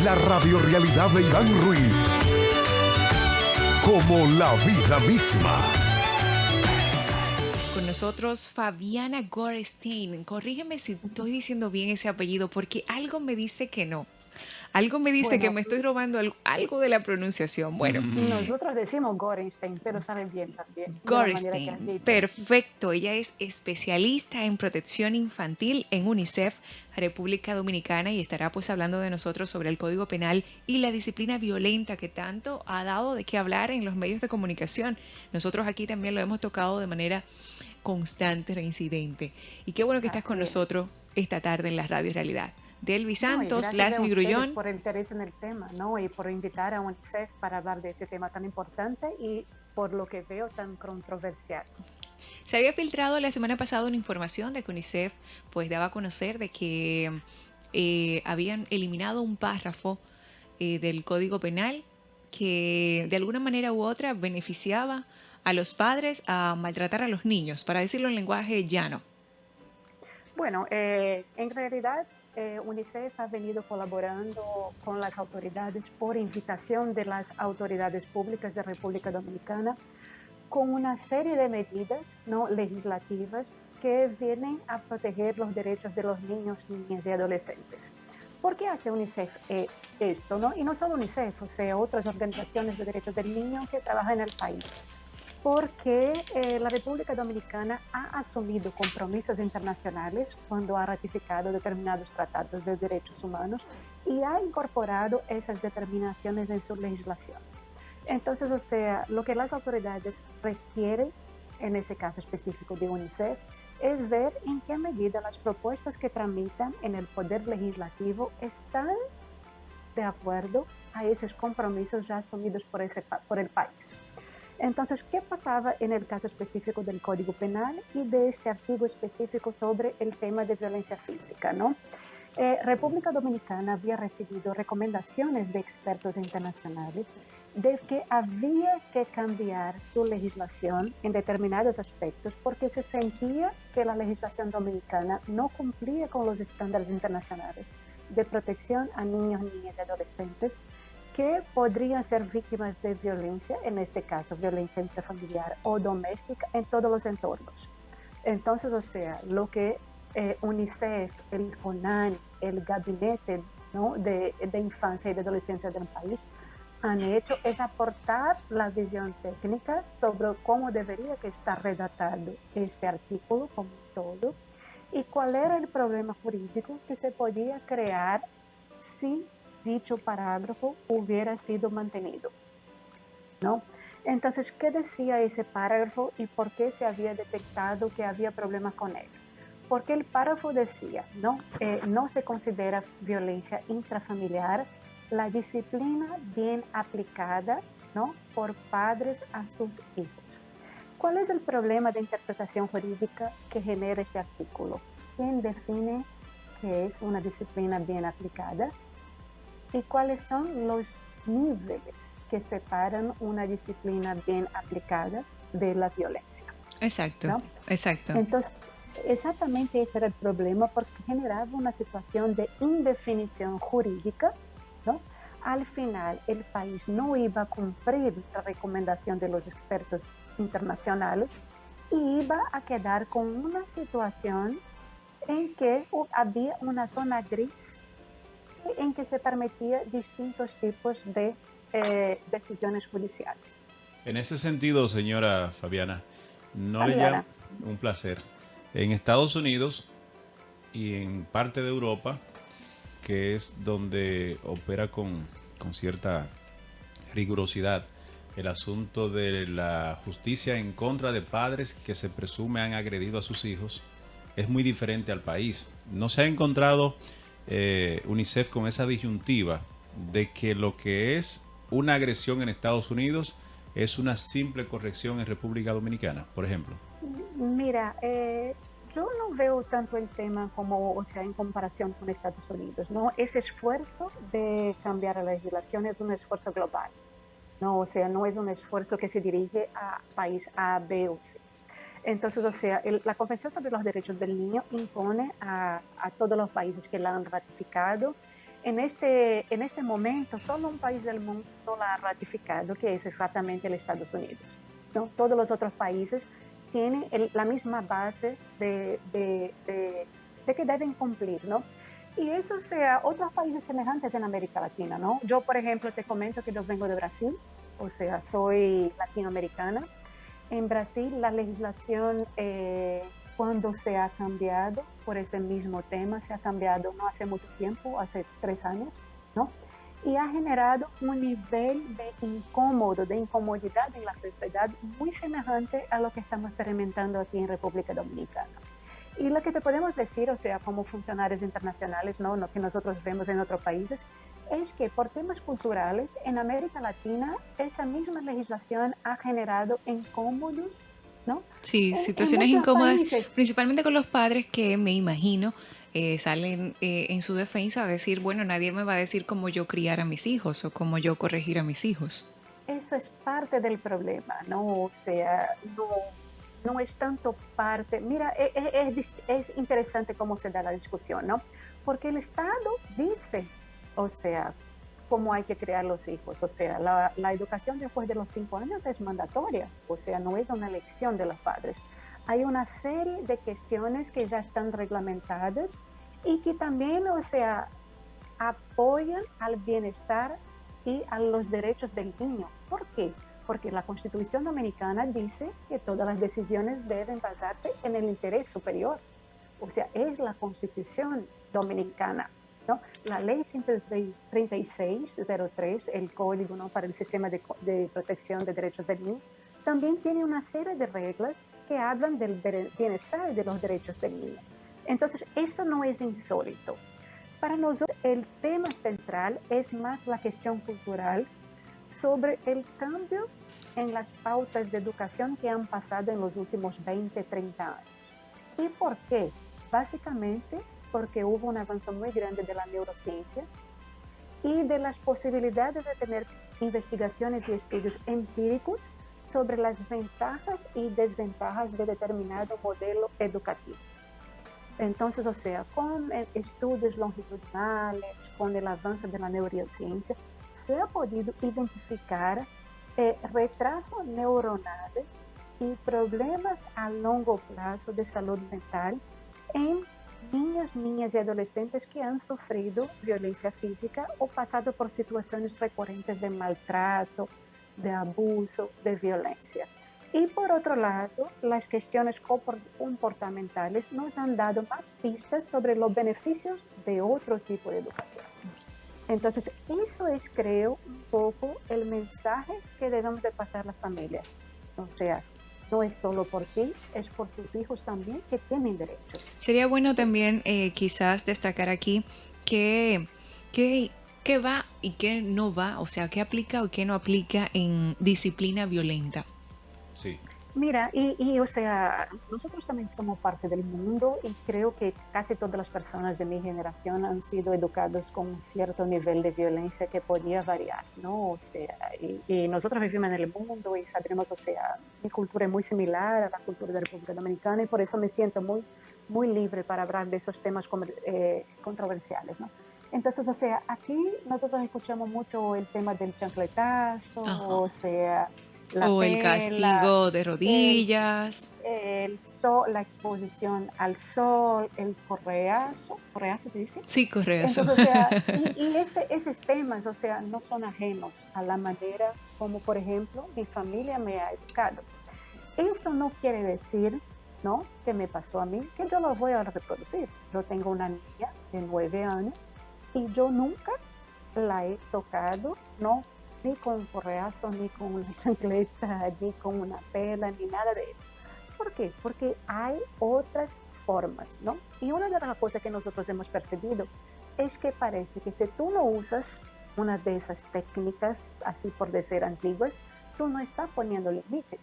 La radiorrealidad de Iván Ruiz. Como la vida misma. Con nosotros Fabiana Gorstein. Corrígeme si estoy diciendo bien ese apellido, porque algo me dice que no. Algo me dice que Bueno, me estoy robando algo de la pronunciación. Bueno, nosotros decimos Gorenstein, pero saben bien también, de la manera que has Gorstein, dicho. perfecto. Ella es especialista en protección infantil en UNICEF, República Dominicana, y estará pues hablando de nosotros sobre el Código Penal y la disciplina violenta que tanto ha dado de qué hablar en los medios de comunicación. Nosotros aquí también lo hemos tocado de manera constante, reincidente. Y qué bueno que estás con Así es. nosotros esta tarde en la Radio Realidad. Delvi No, y Santos, gracias a Lasmi ustedes Grullón. por el interés en el tema, ¿no? Y por invitar a UNICEF para hablar de ese tema tan importante y por lo que veo tan controversial. Se había filtrado la semana pasada una información de que UNICEF pues daba a conocer de que habían eliminado un párrafo del Código Penal que de alguna manera u otra beneficiaba a los padres a maltratar a los niños, para decirlo en lenguaje llano. Bueno, en realidad UNICEF ha venido colaborando con las autoridades por invitación de las autoridades públicas de República Dominicana con una serie de medidas no legislativas que vienen a proteger los derechos de los niños, niñas y adolescentes. ¿Por qué hace UNICEF esto? ¿No? Y no solo UNICEF, o sea, otras organizaciones de derechos del niño que trabajan en el país. Porque la República Dominicana ha asumido compromisos internacionales cuando ha ratificado determinados tratados de derechos humanos y ha incorporado esas determinaciones en su legislación. Entonces, o sea, lo que las autoridades requieren, en ese caso específico de UNICEF, es ver en qué medida las propuestas que tramitan en el Poder Legislativo están de acuerdo a esos compromisos ya asumidos por el país. Entonces, ¿qué pasaba en el caso específico del Código Penal y de este artículo específico sobre el tema de violencia física, ¿no? República Dominicana había recibido recomendaciones de expertos internacionales de que había que cambiar su legislación en determinados aspectos porque se sentía que la legislación dominicana no cumplía con los estándares internacionales de protección a niños, niñas y adolescentes que podrían ser víctimas de violencia, en este caso violencia intrafamiliar o doméstica, en todos los entornos. Entonces, o sea, lo que UNICEF, el CONAN, el Gabinete, ¿no?, de Infancia y de Adolescencia del país han hecho es aportar la visión técnica sobre cómo debería que estar redactado este artículo como todo y cuál era el problema jurídico que se podía crear si dicho parágrafo hubiera sido mantenido, ¿no? Entonces, ¿qué decía ese párrafo y por qué se había detectado que había problemas con él? Porque el párrafo decía, ¿no? No se considera violencia intrafamiliar la disciplina bien aplicada, ¿no?, por padres a sus hijos. ¿Cuál es el problema de interpretación jurídica que genera ese artículo? ¿Quién define qué es una disciplina bien aplicada? ¿Y cuáles son los niveles que separan una disciplina bien aplicada de la violencia? Exacto, ¿No? exacto. Entonces, exactamente ese era el problema porque generaba una situación de indefinición jurídica, ¿no? Al final, el país no iba a cumplir la recomendación de los expertos internacionales y iba a quedar con una situación en que había una zona gris en que se permitía distintos tipos de decisiones judiciales. En ese sentido, señora Fabiana, no le llama Fabiana, un placer. En Estados Unidos y en parte de Europa, que es donde opera con cierta rigurosidad el asunto de la justicia en contra de padres que se presume han agredido a sus hijos, es muy diferente al país. No se ha encontrado UNICEF con esa disyuntiva de que lo que es una agresión en Estados Unidos es una simple corrección en República Dominicana, por ejemplo. mira, yo no veo tanto el tema como, o sea, en comparación con Estados Unidos, ¿no? Ese esfuerzo de cambiar la legislación es un esfuerzo global, ¿no? O sea, no es un esfuerzo que se dirige a país A, B o C. Entonces, o sea, la Convención sobre los Derechos del Niño impone a todos los países que la han ratificado en este momento, solo un país del mundo la ha ratificado, que es exactamente el Estados Unidos, ¿no? Todos los otros países tienen la misma base de que deben cumplir, ¿no? Y eso, o sea, otros países semejantes en América Latina, ¿no? Yo, por ejemplo, te comento que yo vengo de Brasil, o sea, soy latinoamericana. En Brasil, la legislación, cuando se ha cambiado por ese mismo tema, se ha cambiado no hace mucho tiempo, hace 3 años, ¿no? Y ha generado un nivel de incomodidad en la sociedad muy semejante a lo que estamos experimentando aquí en República Dominicana. Y lo que te podemos decir, o sea, como funcionarios internacionales, ¿no? Lo que nosotros vemos en otros países, es que por temas culturales, en América Latina, esa misma legislación ha generado incómodos, ¿no? Sí, En situaciones muchos incómodas, países. principalmente con los padres que me imagino salen en su defensa a decir, bueno, nadie me va a decir cómo yo criar a mis hijos o cómo yo corregir a mis hijos. Eso es parte del problema, ¿no? O sea, no es tanto parte. Mira, es interesante cómo se da la discusión, ¿no? Porque el Estado dice, o sea, cómo hay que criar los hijos. O sea, la educación después de los 5 años es mandatoria, o sea, no es una elección de los padres. Hay una serie de cuestiones que ya están reglamentadas y que también, o sea, apoyan al bienestar y a los derechos del niño. ¿Por qué? Porque la Constitución Dominicana dice que todas las decisiones deben basarse en el interés superior. O sea, es la Constitución Dominicana, ¿no? La Ley 13603, el Código, ¿no?, para el Sistema de Protección de Derechos del Niño, también tiene una serie de reglas que hablan del bienestar y de los derechos del niño. Entonces, eso no es insólito. Para nosotros, el tema central es más la cuestión cultural sobre el cambio en las pautas de educación que han pasado en los últimos 20, 30 años. ¿Y por qué? Básicamente porque hubo un avance muy grande de la neurociencia y de las posibilidades de tener investigaciones y estudios empíricos sobre las ventajas y desventajas de determinado modelo educativo. Entonces, o sea, con estudios longitudinales, con el avance de la neurociencia, se ha podido identificar retrasos neuronales y problemas a largo plazo de salud mental en niños, niñas y adolescentes que han sufrido violencia física o pasado por situaciones recurrentes de maltrato, de abuso, de violencia. Y por otro lado, las cuestiones comportamentales nos han dado más pistas sobre los beneficios de otro tipo de educación. Entonces, eso es, creo, un poco el mensaje que debemos de pasar a la familia. O sea, no es solo por ti, es por tus hijos también que tienen derechos. Sería bueno también quizás destacar aquí que va y qué no va, o sea, qué aplica o qué no aplica en disciplina violenta. Sí. Mira, o sea, nosotros también somos parte del mundo y creo que casi todas las personas de mi generación han sido educados con un cierto nivel de violencia que podía variar, ¿no? O sea, y nosotros vivimos en el mundo y sabemos, o sea, mi cultura es muy similar a la cultura de la República Dominicana y por eso me siento muy, muy libre para hablar de esos temas controversiales, ¿no? Entonces, o sea, aquí nosotros escuchamos mucho el tema del chancletazo, Ajá. o sea, O el castigo de rodillas. La exposición al sol, el correazo te dice. Sí, correcto. Entonces, o sea, y esos temas, o sea, no son ajenos a la manera como, por ejemplo, mi familia me ha educado. Eso no quiere decir, ¿no?, que me pasó a mí, que yo lo voy a reproducir. Yo tengo una niña de 9 años y yo nunca la he tocado, ¿no?, ni con un correazo, ni con una chancleta, ni con una pela, ni nada de eso. ¿Por qué? Porque hay otras formas, ¿no? Y una de las cosas que nosotros hemos percibido es que parece que si tú no usas una de esas técnicas, así por decir antiguas, tú no estás poniendo límites.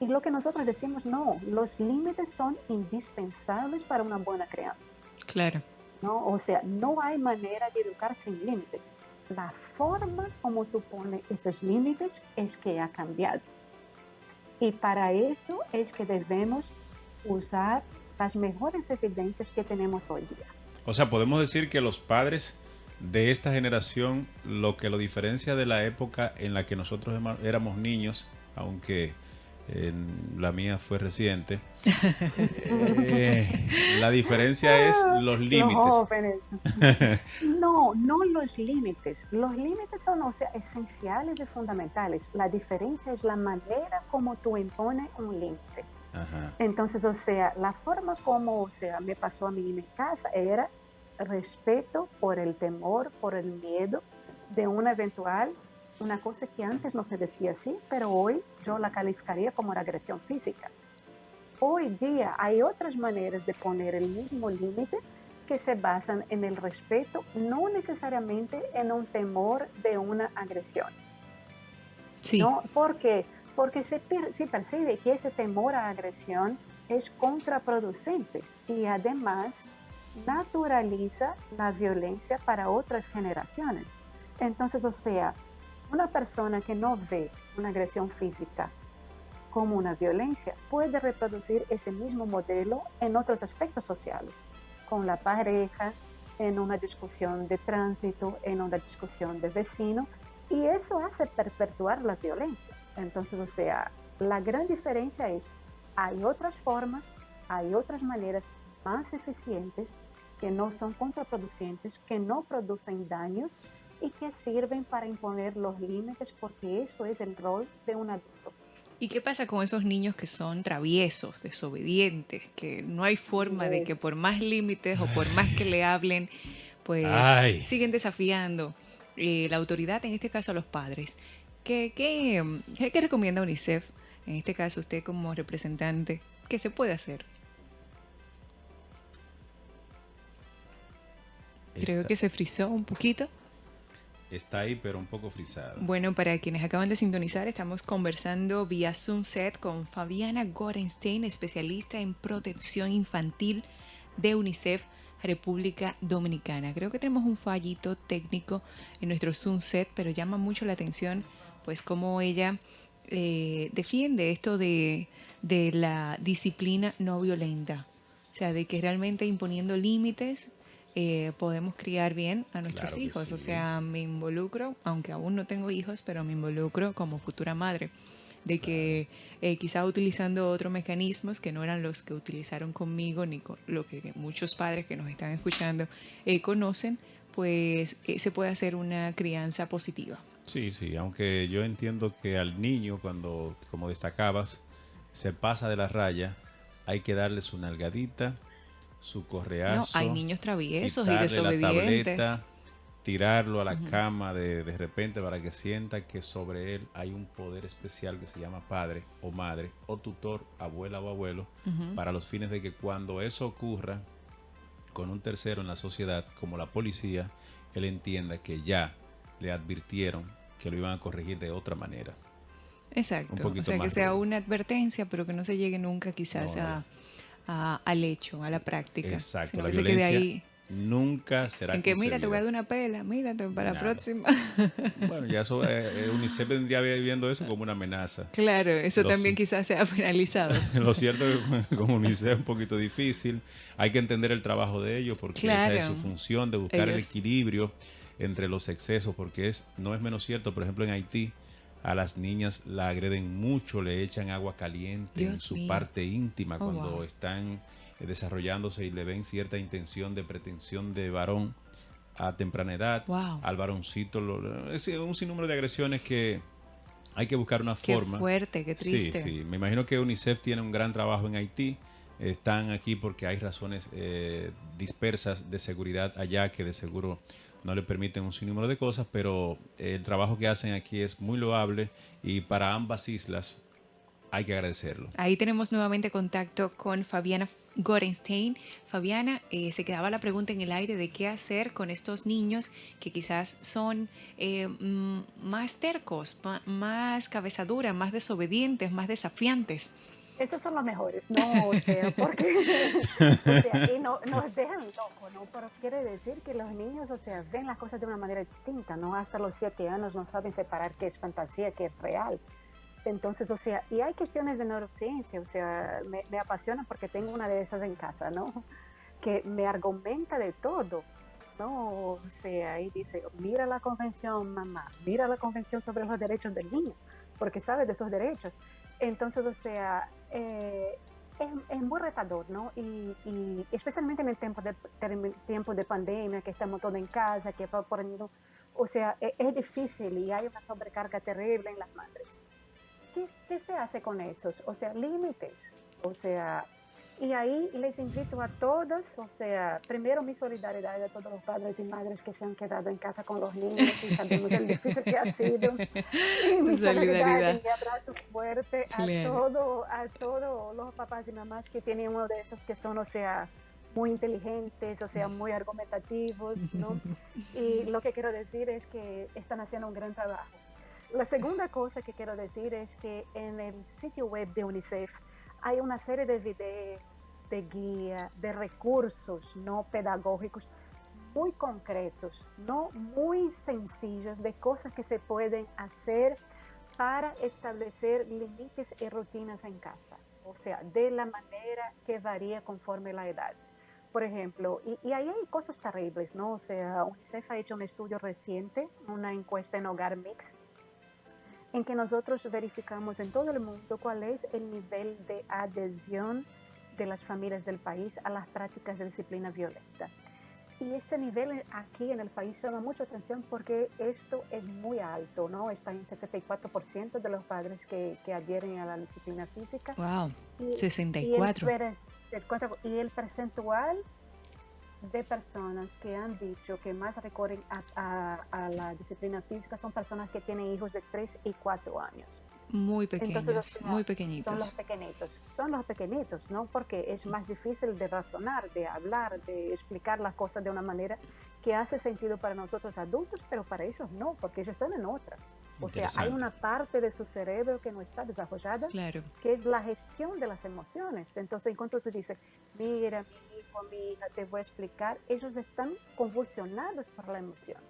Y lo que nosotros decimos, no, los límites son indispensables para una buena crianza. Claro. ¿No? O sea, no hay manera de educar sin límites. La forma como tú pones esos límites es que ha cambiado. Y para eso es que debemos usar las mejores evidencias que tenemos hoy día. O sea, podemos decir que los padres de esta generación lo que lo diferencia de la época en la que nosotros éramos niños, aunque la mía fue reciente, la diferencia es los límites. Los jóvenes. No, no los límites. Los límites son, o sea, esenciales y fundamentales. La diferencia es la manera como tú impones un límite. Ajá. Entonces, o sea, la forma como, o sea, me pasó a mí en mi casa era respeto por el temor, por el miedo de una cosa que antes no se decía así, pero hoy yo la calificaría como una agresión física. Hoy día hay otras maneras de poner el mismo límite que se basan en el respeto, no necesariamente en un temor de una agresión. Sí. ¿No? ¿Por qué? Porque se percibe que ese temor a agresión es contraproducente y además naturaliza la violencia para otras generaciones. Entonces, o sea, una persona que no ve una agresión física como una violencia puede reproducir ese mismo modelo en otros aspectos sociales, con la pareja, en una discusión de tránsito, en una discusión de vecino, y eso hace perpetuar la violencia. Entonces, o sea, la gran diferencia es, hay otras formas, hay otras maneras más eficientes que no son contraproducentes, que no producen daños y que sirven para imponer los límites, porque eso es el rol de un adulto. ¿Y qué pasa con esos niños que son traviesos, desobedientes, que no hay forma de que por más límites o por más que le hablen, pues siguen desafiando la autoridad, en este caso a los padres? ¿Qué recomienda UNICEF, en este caso usted como representante, que se puede hacer? Creo que se frizó un poquito. Está ahí, pero un poco frisada. Bueno, para quienes acaban de sintonizar, estamos conversando vía Zoom Set con Fabiana Gorenstein, especialista en protección infantil de UNICEF República Dominicana. Creo que tenemos un fallito técnico en nuestro Zoom Set, pero llama mucho la atención pues cómo ella defiende esto de la disciplina no violenta. O sea, de que realmente imponiendo límites podemos criar bien a nuestros hijos. Sí. O sea, me involucro, aunque aún no tengo hijos, pero me involucro como futura madre, de que quizá utilizando otros mecanismos que no eran los que utilizaron conmigo, ni con lo que muchos padres que nos están escuchando conocen, pues se puede hacer una crianza positiva. Sí, sí, aunque yo entiendo que al niño, cuando, como destacabas, se pasa de la raya, hay que darle su nalgadita, su correazo. No, hay niños traviesos y desobedientes. La tableta, tirarlo a la cama de repente para que sienta que sobre él hay un poder especial que se llama padre o madre o tutor, abuela o abuelo, para los fines de que cuando eso ocurra con un tercero en la sociedad, como la policía, él entienda que ya le advirtieron que lo iban a corregir de otra manera. Exacto, o sea, que sea una advertencia, pero que no se llegue nunca quizás al hecho, a la práctica. Exacto, sino la que se quede ahí. Nunca será en que mira, te voy a dar una pela, mírate para la próxima. Bueno, ya eso, UNICEF vendría viendo eso como una amenaza. Claro, eso también quizás sea penalizado. Lo cierto es que con UNICEF es un poquito difícil. Hay que entender el trabajo de ellos porque esa es su función, de buscar el equilibrio entre los excesos, porque no es menos cierto, por ejemplo en Haití, a las niñas la agreden mucho, le echan agua caliente en su parte íntima cuando están desarrollándose y le ven cierta intención de pretensión de varón a temprana edad. Al varoncito, es un sinnúmero de agresiones que hay que buscar una forma. Qué fuerte, qué triste. Sí, sí, me imagino que UNICEF tiene un gran trabajo en Haití. Están aquí porque hay razones dispersas de seguridad allá que de seguro no le permiten un sinnúmero de cosas, pero el trabajo que hacen aquí es muy loable y para ambas islas hay que agradecerlo. Ahí tenemos nuevamente contacto con Fabiana Gorenstein. Fabiana, se quedaba la pregunta en el aire de qué hacer con estos niños que quizás son más tercos, más cabezaduras, más desobedientes, más desafiantes. Esos son los mejores, ¿no? O sea, porque o sea, y nos dejan locos, ¿no? Pero quiere decir que los niños, o sea, ven las cosas de una manera distinta, ¿no? Hasta los 7 años no saben separar qué es fantasía, qué es real. Entonces, o sea, y hay cuestiones de neurociencia, o sea, me apasiona porque tengo una de esas en casa, ¿no? Que me argumenta de todo. ¿no? O sea, ahí dice, mira la convención, mamá, mira la convención sobre los derechos del niño, porque sabe de esos derechos. Entonces, o sea, es muy retador, ¿no? Y especialmente en el tiempo de pandemia, que estamos todos en casa, que va poniendo, o sea, es difícil y hay una sobrecarga terrible en las madres. ¿Qué se hace con esos? O sea, límites. O sea, y ahí les invito a todos, o sea, primero mi solidaridad a todos los padres y madres que se han quedado en casa con los niños y sabemos el difícil que ha sido. Y Tu mi solidaridad y solidaridad. mi abrazo fuerte Claro. a todos los papás y mamás que tienen uno de esos que son, o sea, muy inteligentes, o sea, muy argumentativos, ¿no? Y lo que quiero decir es que están haciendo un gran trabajo. La segunda cosa que quiero decir es que en el sitio web de UNICEF hay una serie de videos, de guía, de recursos no pedagógicos muy concretos, no muy sencillos, de cosas que se pueden hacer para establecer límites y rutinas en casa, o sea, de la manera que varía conforme la edad. Por ejemplo, y ahí hay cosas terribles, ¿no? O sea, UNICEF ha hecho un estudio reciente, una encuesta en Hogar Mix, en que nosotros verificamos en todo el mundo cuál es el nivel de adhesión de las familias del país a las prácticas de disciplina violenta. Y este nivel aquí en el país llama mucha atención porque esto es muy alto, ¿no? Está en 64% de los padres que adhieren a la disciplina física Wow, y, y, el, 64. y el percentual de personas que han dicho que más recurren a la disciplina física son personas que tienen hijos de 3 y 4 años. Muy Entonces, o pequeños, sea, muy pequeñitos. son los pequeñitos, ¿no? Porque es más difícil de razonar, de hablar, de explicar las cosas de una manera que hace sentido para nosotros adultos, pero para ellos no, porque ellos están en otra. O sea, hay Interesante. una parte de su cerebro que no está desarrollada, Claro. que es la gestión de las emociones. Entonces, en cuanto tú dices, mira, mi hijo, mi hija, te voy a explicar, ellos están convulsionados por la emoción.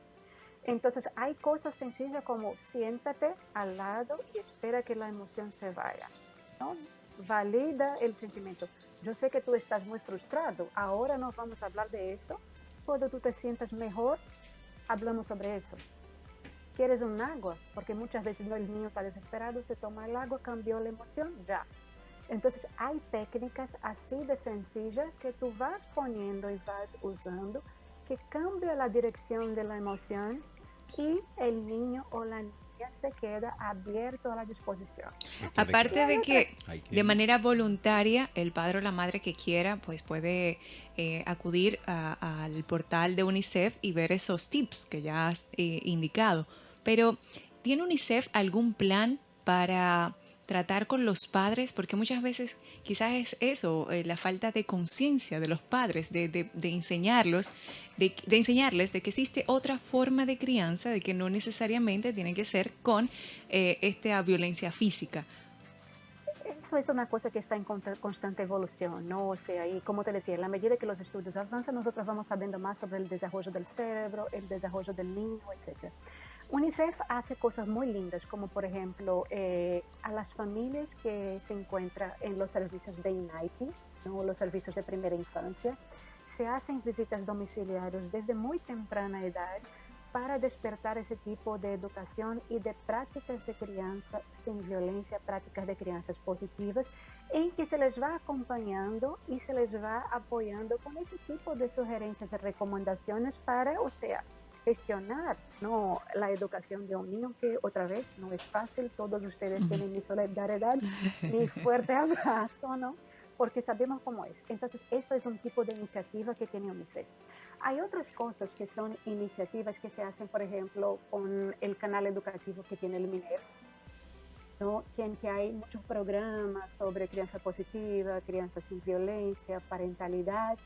Entonces hay cosas sencillas como siéntate al lado y espera que la emoción se vaya, ¿no? Valida el sentimiento. Yo sé que tú estás muy frustrado, ahora no vamos a hablar de eso. Cuando tú te sientas mejor, hablamos sobre eso. ¿Quieres un agua? Porque muchas veces el niño está desesperado, se toma el agua, cambió la emoción, ya. Entonces hay técnicas así de sencillas que tú vas poniendo y vas usando que cambia la dirección de la emoción y el niño o la niña se queda abierto a la disposición. Aparte de que Hay que de manera voluntaria el padre o la madre que quiera pues puede acudir al portal de UNICEF y ver esos tips que ya has indicado. Pero ¿tiene UNICEF algún plan para tratar con los padres? Porque muchas veces quizás es eso, la falta de conciencia de los padres, de enseñarlos, de enseñarles de que existe otra forma de crianza, de que no necesariamente tiene que ser con esta violencia física. Eso es una cosa que está en constante evolución, ¿no? O sea, y como te decía, en la medida que los estudios avanzan, nosotros vamos sabiendo más sobre el desarrollo del cerebro, el desarrollo del niño, etc. UNICEF hace cosas muy lindas, como por ejemplo, a las familias que se encuentran en los servicios de INAITI, ¿no? Los servicios de primera infancia, se hacen visitas domiciliarias desde muy temprana edad para despertar ese tipo de educación y de prácticas de crianza sin violencia, prácticas de crianzas positivas, en que se les va acompañando y se les va apoyando con ese tipo de sugerencias y recomendaciones para, o sea, gestionar, ¿no?, la educación de un niño, que otra vez no es fácil. Todos ustedes tienen mi solidaridad, mi fuerte abrazo, ¿no? Porque sabemos cómo es. Entonces, eso es un tipo de iniciativa que tiene UNICEF. Hay otras cosas que son iniciativas que se hacen, por ejemplo, con el canal educativo que tiene el MINER, ¿no? Que hay muchos programas sobre crianza positiva, crianza sin violencia, parentalidad,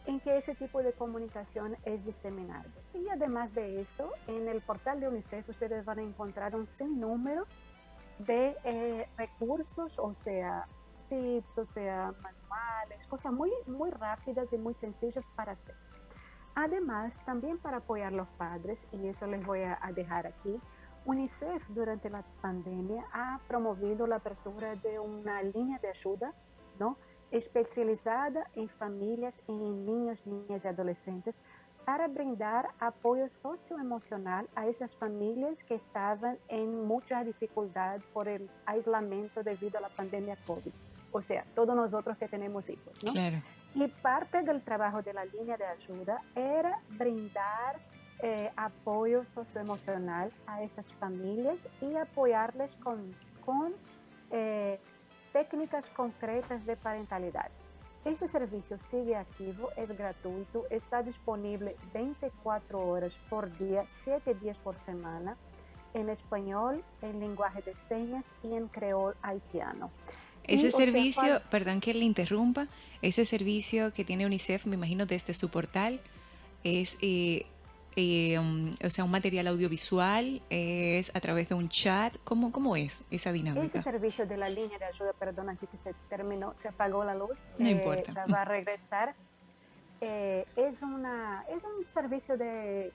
en que ese tipo de comunicación es diseminado. Y además de eso, en el portal de UNICEF ustedes van a encontrar un sinnúmero de recursos, o sea, tips, o sea, manuales, cosas muy, muy rápidas y muy sencillas para hacer. Además, también para apoyar a los padres, y eso les voy a dejar aquí, UNICEF durante la pandemia ha promovido la apertura de una línea de ayuda, ¿no?, especializada en familias y en niños, niñas y adolescentes para brindar apoyo socioemocional a esas familias que estaban en mucha dificultad por el aislamiento debido a la pandemia COVID. O sea, todos nosotros que tenemos hijos, ¿no? Claro. Y parte del trabajo de la línea de ayuda era brindar apoyo socioemocional a esas familias y apoyarles con técnicas concretas de parentalidad. Ese servicio sigue activo, es gratuito, está disponible 24 horas por día, 7 días por semana, en español, en lenguaje de señas y en creol haitiano. Ese servicio, perdón que le interrumpa, ese servicio que tiene UNICEF, me imagino desde su portal, es o sea, un material audiovisual, es a través de un chat. ¿Cómo es esa dinámica? Ese servicio de la línea de ayuda, perdón, aquí que se terminó, se apagó la luz. No importa. Va a regresar. Es un servicio de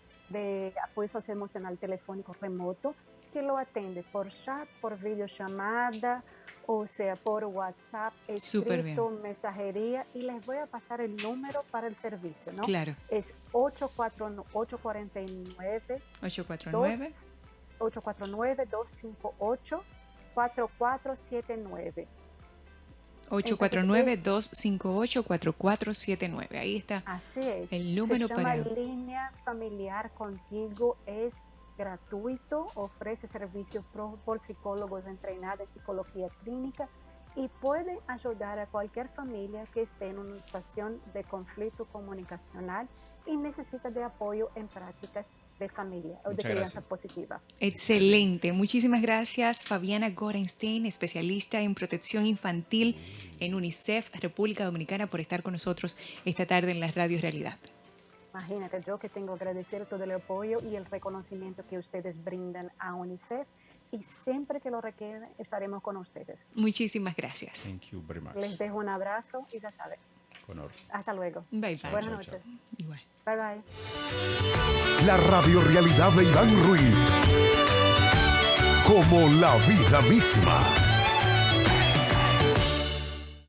apoyo socioemocional telefónico remoto que lo atiende por chat, por videollamada, o sea, por WhatsApp, escrito, mensajería, y les voy a pasar el número para el servicio, ¿no? Claro. Es 849 258-4479. 849-258-4479. Ahí está. Así es. El número se llama para... Línea Familiar Contigo, es gratuito, ofrece servicios por psicólogos entrenados en psicología clínica y puede ayudar a cualquier familia que esté en una situación de conflicto comunicacional y necesita de apoyo en prácticas de familia o de crianza positiva. Excelente. Muchísimas gracias, Fabiana Gorenstein, especialista en protección infantil en UNICEF República Dominicana, por estar con nosotros esta tarde en la Radio Realidad. Imagínate, yo que tengo que agradecer todo el apoyo y el reconocimiento que ustedes brindan a UNICEF, y siempre que lo requieran estaremos con ustedes. Muchísimas gracias. Thank you very much. Les dejo un abrazo y ya saben. Honor. Hasta luego. Bye, bye. Buenas noches. Igual. Bye, bye. La radiorrealidad de Iván Ruiz. Como la vida misma.